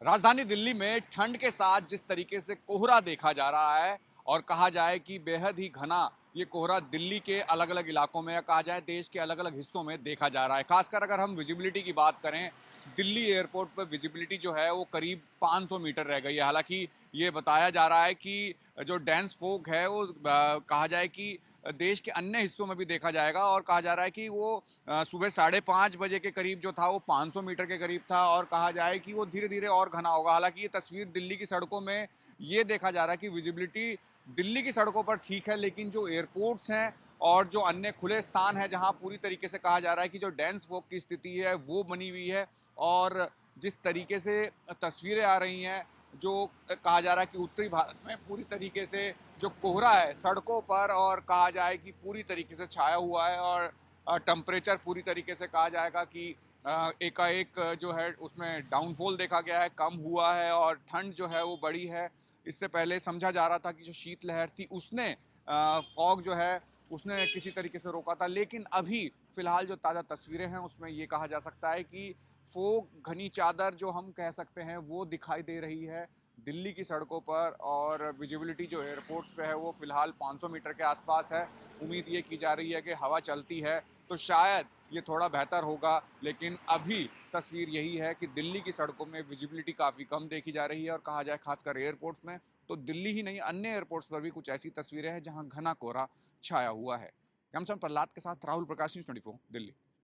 राजधानी दिल्ली में ठंड के साथ जिस तरीके से कोहरा देखा जा रहा है और कहा जाए कि बेहद ही घना ये कोहरा दिल्ली के अलग अलग इलाकों में या कहा जाए देश के अलग अलग हिस्सों में देखा जा रहा है। खासकर अगर हम विजिबिलिटी की बात करें, दिल्ली एयरपोर्ट पर विजिबिलिटी जो है वो करीब 500 मीटर रह गई है। हालांकि ये बताया जा रहा है कि जो डेंस फोग है वो कहा जाए कि देश के अन्य हिस्सों में भी देखा जाएगा और कहा जा रहा है कि वो सुबह 5:30 बजे के करीब जो था वो 500 मीटर के करीब था और कहा जाए कि वो धीरे धीरे और घना होगा। हालांकि ये तस्वीर दिल्ली की सड़कों में ये देखा जा रहा है कि विजिबिलिटी दिल्ली की सड़कों पर ठीक है, लेकिन जो एयरपोर्ट्स हैं और जो अन्य खुले स्थान है जहां पूरी तरीके से कहा जा रहा है कि जो डेंस फॉग की स्थिति है वो बनी हुई है। और जिस तरीके से तस्वीरें आ रही हैं, जो कहा जा रहा है कि उत्तरी भारत में पूरी तरीके से जो कोहरा है सड़कों पर और कहा जाए कि पूरी तरीके से छाया हुआ है और टेम्परेचर पूरी तरीके से कहा जाएगा कि एकाएक जो है उसमें डाउनफॉल देखा गया है, कम हुआ है और ठंड जो है वो बढ़ी है। इससे पहले समझा जा रहा था कि जो शीतलहर थी उसने फॉग जो है उसने किसी तरीके से रोका था, लेकिन अभी फिलहाल जो ताज़ा तस्वीरें हैं उसमें ये कहा जा सकता है कि फोग घनी चादर जो हम कह सकते हैं वो दिखाई दे रही है दिल्ली की सड़कों पर। और विजिबिलिटी जो एयरपोर्ट्स पे है वो फिलहाल 500 मीटर के आसपास है। उम्मीद ये की जा रही है कि हवा चलती है तो शायद ये थोड़ा बेहतर होगा, लेकिन अभी तस्वीर यही है कि दिल्ली की सड़कों में विजिबिलिटी काफ़ी कम देखी जा रही है। और कहा जाए खासकर एयरपोर्ट्स में, तो दिल्ली ही नहीं अन्य एयरपोर्ट्स पर भी कुछ ऐसी तस्वीरें हैं जहां घना कोहरा छाया हुआ है। कैमसन प्रहलाद के साथ राहुल प्रकाश, न्यूज़ 24 दिल्ली।